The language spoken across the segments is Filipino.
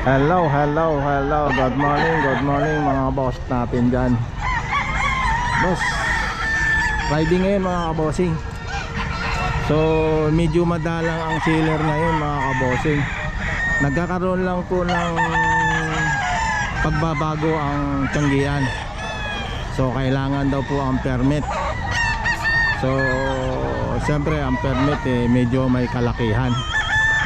Hello. Good morning mga boss natin dyan. Boss, riding ngayon mga kabossing. So medyo madalang ang sealer ngayon mga kabossing. Nagkakaroon lang po ng pagbabago ang tiyanggian. So kailangan daw po ang permit. So siyempre ang permit medyo may kalakihan,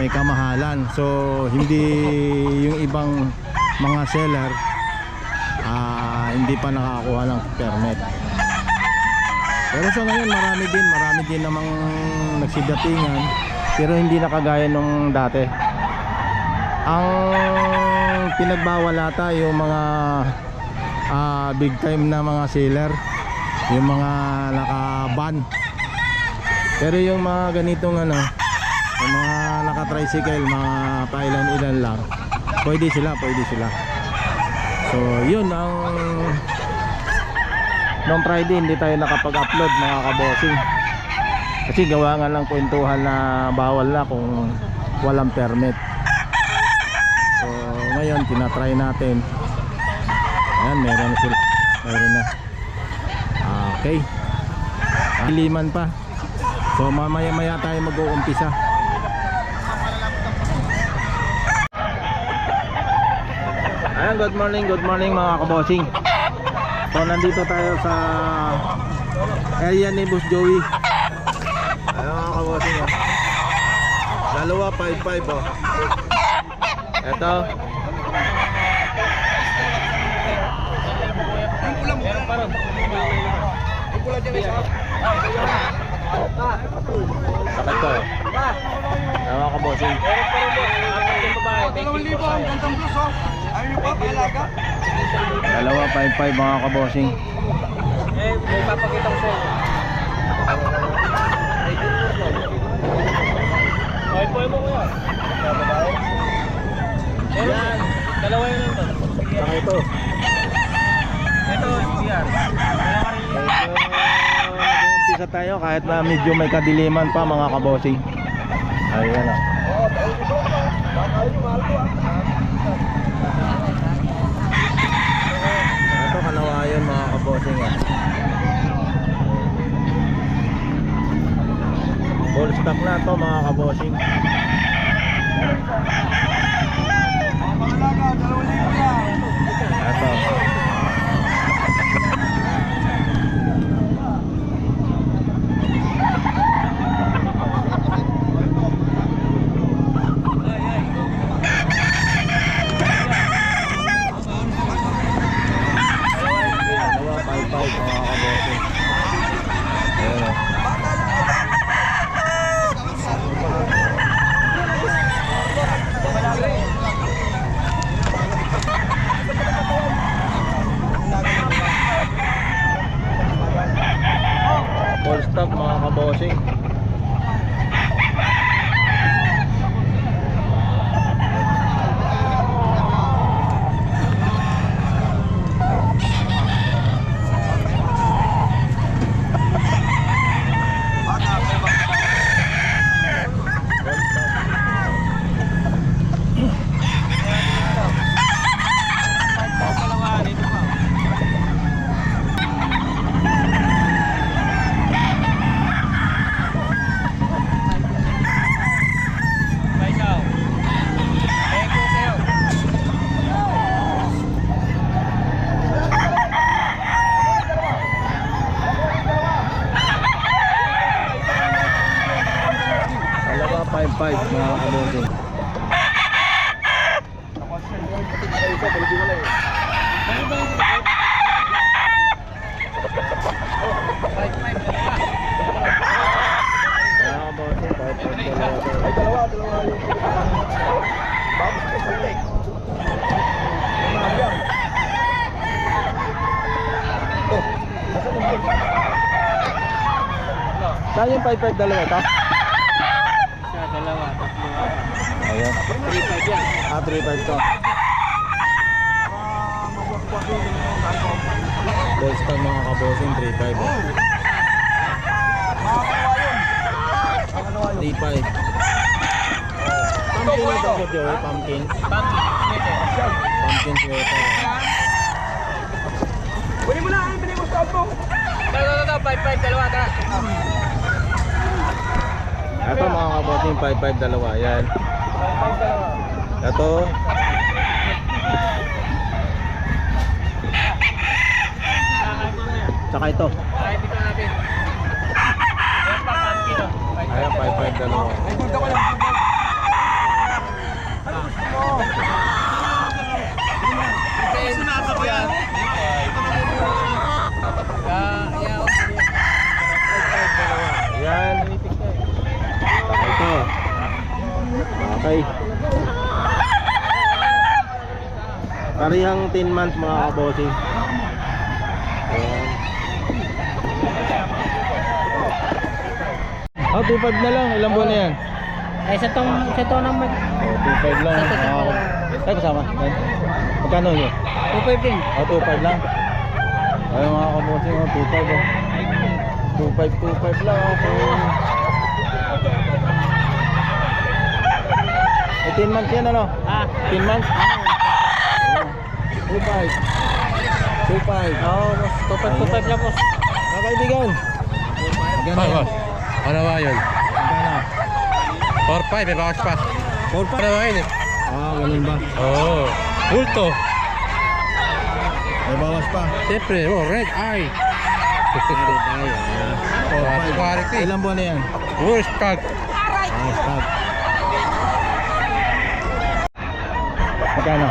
may kamahalan. So hindi yung ibang mga seller hindi pa nakakuha ng permit. Pero sa ngayon marami din namang nagsidatingan, pero hindi na kagaya nung dati. Ang pinagbawal ata yung mga big time na mga seller, yung mga naka-ban. Pero yung mga ganitong yung mga naka-tricycle, mga pailan-ilan lang, pwede sila. So yun ang noong Friday hindi tayo nakapag-upload mga kabossing, kasi gawa nga lang kwentuhan na bawal na kung walang permit. So ngayon tinatry natin. Ayan, meron na. Okay, liman pa. So mamaya tayo mag-uumpisa. Ayan, good morning mga kabossing. So nandito tayo sa area ni Boss Joey. Ayan mga kabossing, dalawa 5-5 Ito sakit ko. Ayan mga kabossing. Dalawa 5-5 mga kabossing. May papakita ko sa'yo. Okay po mo kuya. Yan. Dalawa yun lang to. Saka ito. Ito, yan. Umpisa tayo kahit na medyo may kadiliman pa mga kabossing. Ayan o. Ito kanawayan mga kabossing. Full stock na to mga kabossing. Ito. Full stop mga kabossing. Dalawa 5-5 mga kabossing. Saan yung 5-5 dalawa ito? Siya, dalawa, tatlo. Ayan. 3-5 yan. 3-5 to. Ballstar mga kabossing 3-5 3-5. pumpkin ito po, Joey. Pumpkin. Pumpkin sweater. Kunin mo na, bilhin mo sa mo. Ito, 5-5, dalawa, tara. Ito mga kaboting, 5-5 dalawa. Yan. Ito. Tsaka ito. Ay, dito natin. Ayan, 5-5 dalawa. Sunasa ko yan. Yan. Tsaka ito. Okay. Parihang 10 months mga kaboting. Ayan. Oh, 2.5 na lang. Ilang buwan na yan? Ay, sa to naman. Oh, 2.5 lang. Ay, kasama. Magkano yun? 2.5 din. Oh, 2.5 lang. Ayun mga kaboting, oh, 2.5 oh. 2.5 lang. Okay. 18 months yan ano? Ah, 10 months? 2.5. 2.5. oo, boss. 2.5 lang, boss. Mga kaibigan. Gano'n yan? Ano ba yun? Magkano? 4-5, may bawas pa. 4.5? Ano ba yun eh? Ah, ganun ba? Oo. Bulto. May bawas pa. Siyempre, red eye. Quality. Ilang buwan na yan? Worst tag. Ah, stop. Magkano?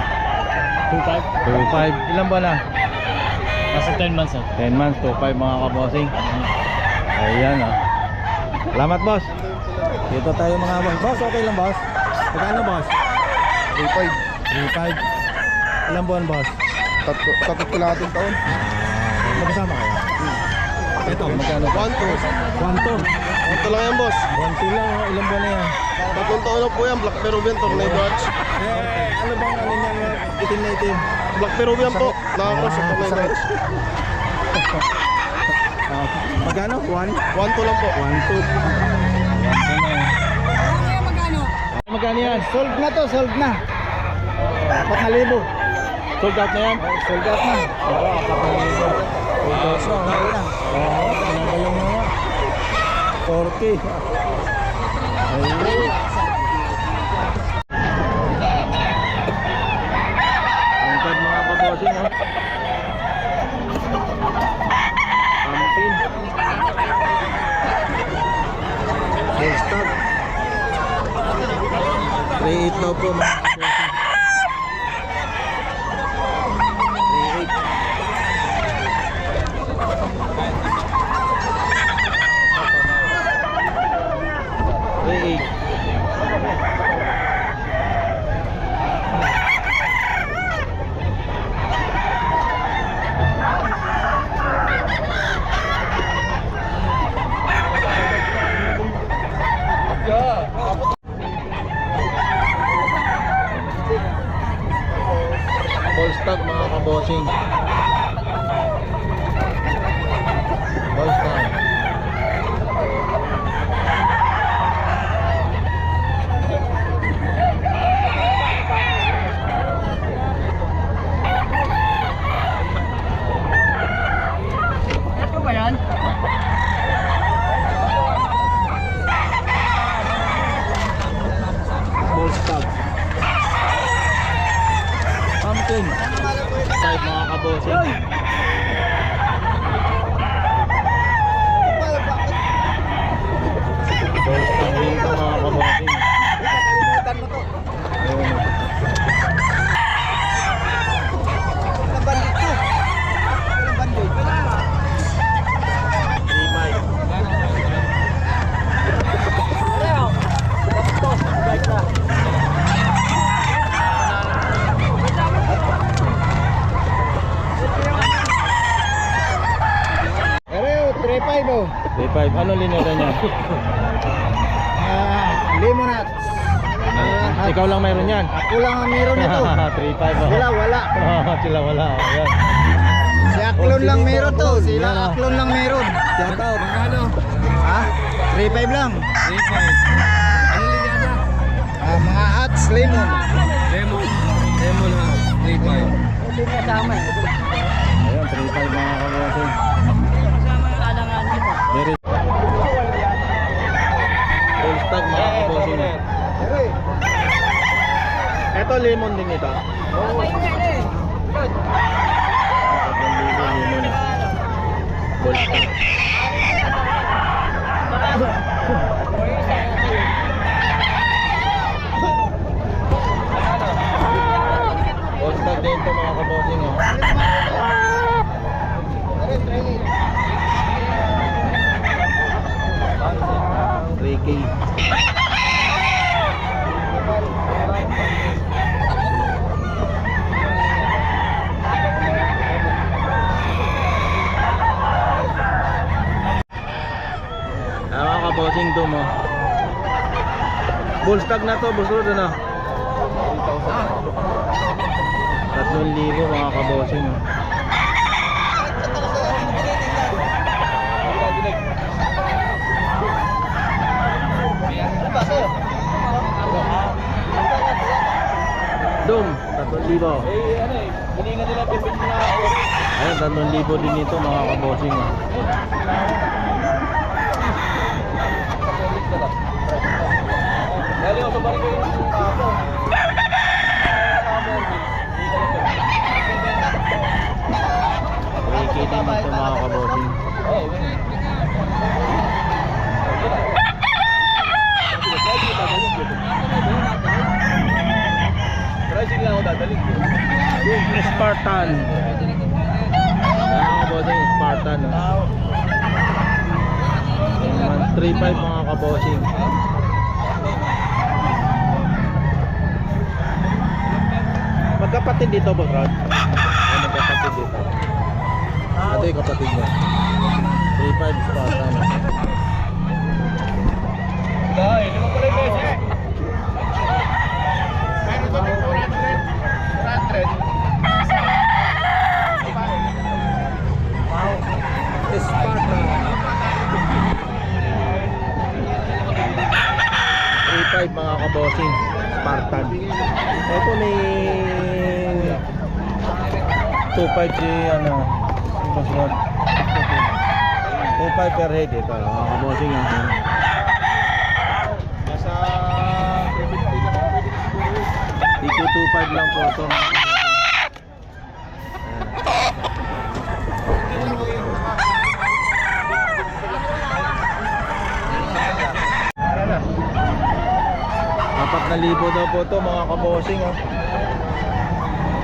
2.5. Ilang buwan na? Nasa 10 months, 10 months, 2.5 mga kabosing. Ayan ah. Salamat boss. Dito tayo mga boss. Boss, okay lang boss? Magkano boss? 3.5. 3.5. Ilang buwan boss? Tatot ko natin taon. Magkasama kayo? Ito, magkano? 1-2. 1.2. Ito lang yan, boss. 1.2 lang, oh. Ilang buwan na yan? Tatlong taon na po yan. Black Peruvian, Tornado Hatch. Ano bang ano niyan? Itim na itim. Black Peruvian po. Nakakross sa Tornado Hatch. Magkano? 1? 1-2 lang po. 1.2. Magkano yan? Sold na to, sold na. 4,000. Sold out na yan? Sold out na. Oo, 4,000. Sold out na. Oo, pinabayong na nga. 4K. Ayun. Angkad mga kabosing ha. Pumpkin. Full stock. 3.8 daw po mga kabosing. 3.8. Full stock mga kabosing. Full stock. Ito ba yan? Full stock. Pumpkin. Type mga kabosing. Full stock dito mga kabosing. Ayun. Ereo, 3.5 oh. 3.5. Ano linera niya? Limonat. Ikaw lang mayroon yan. Ako lang ang meron nito. 3.5 oh. Sila wala. Sila wala. Ayan. Si Aklon lang meron to. Sila Aklon lang meron. Shout out. Magkano? Ha? 3.5 lang. 3.5. Ano linyada? Mga hats, lemon. Lemon. Lemon ha. 3.5. Ayan, 3.5 mga kabossing. Very full stock mga kabossing. Ito lemon din ito. Lemon. Full stock. Full stock din ito mga kabossing. 3K. Mga kabossing to mo. Bull stag na to, bullstag na. 3,000 mga kabossing. Dum, 3,000. Ayan, 3,000 din ito mga kabossing. Din ito mga kabossing. Spartan. Mga kabossing, Spartan. 3.5 mga kabossing. Magkapatid dito, Boss Rod? Magkapatid dito. Ito yung kapatid niya. 3.5 Spartan. Spartan. 3.5 mga kabossing. Spartan. Ito may 2.5 si ano. Boss Rod. 2.5 per head ito. Mga kabossing yan. Nasa 2.5 lang po ito. Apat na libo daw po ito mga kabossing.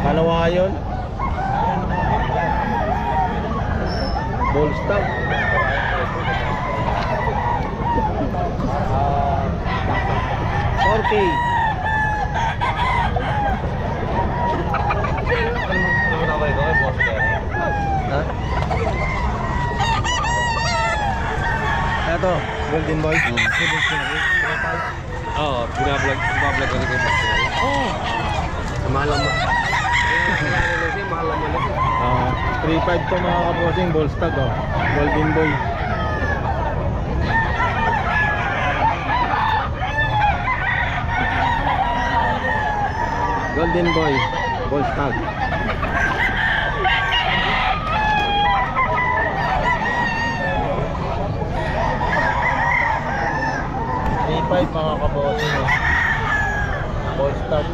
Kalawayon. Bull stag. 4K. Ha? Ito, Golden Boy. Oo, binablog ko rin kay Master. Oh. Mahal mo. Mahal mo. 3.5 to mga kabossing, bull stag oh. Golden Boy. Golden Boy, bull stag. Mga kabossing oh. Bull stag.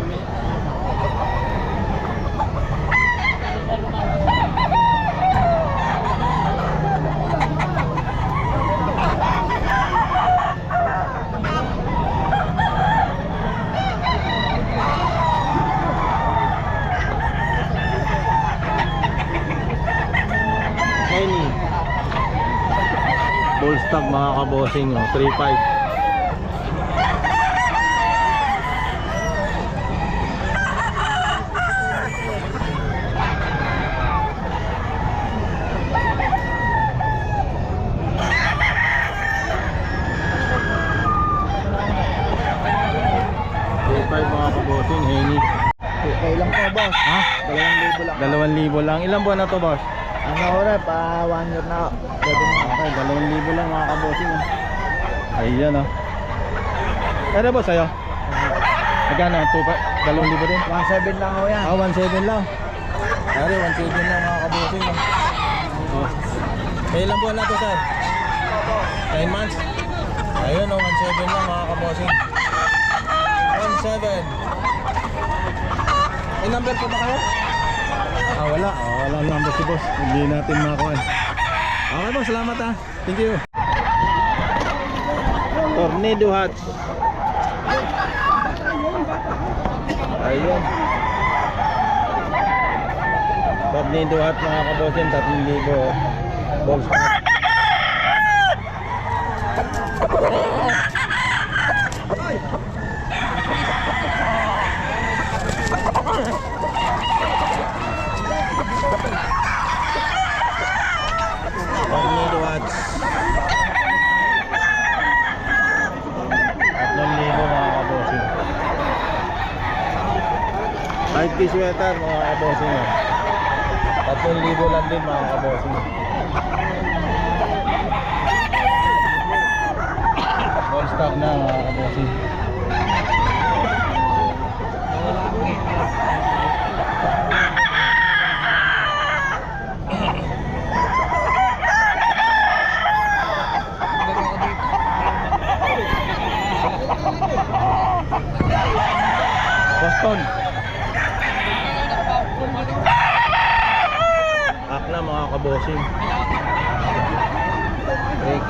Henny. Bull stag mga kabossing oh. 3.5. Mga kabossing, Henny. Okay lang po, boss. Ha? 2,000 lang. 2,000 lang. Ilan buwan na to, boss? Ano oras? 1 year na. Pwede mo. Okay, 2,000 lang mga kabossing. Ayan oh. Ano boss sa'yo? Magkano? 2,000 din? 1.7 lang ako yan. 1,700 lang. Pare, 1,700 lang mga kabosing. Kailan buwan na to, sir? 9 months? Ayun, 1,700 lang mga kabosing. 1,700. May number po ba kayo? Wala. Wala ang number si boss. Hindi natin makakuha. Okay boss, salamat ha. Thank you. Tornado hatch. Ayun. Tornado hatch mga kabosing, 3,000 balls. Tornado watch 3,000 mga kabosing. 5P sweater mga kabosing. 3,000 lang din mga kabosing. All stock na mga kabosing. Boston. Akla mga kabosing. 3K.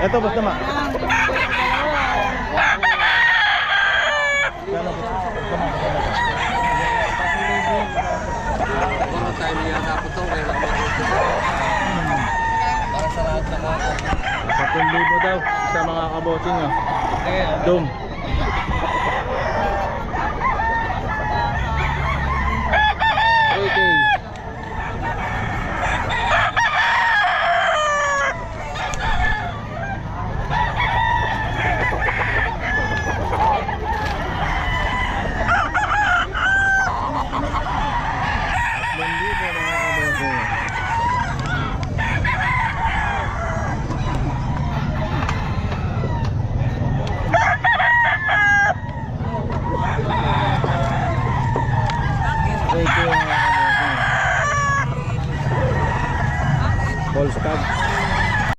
Ito basta ma. Para sa lahat ng mga 10,000 daw sa mga kabosing. Dome.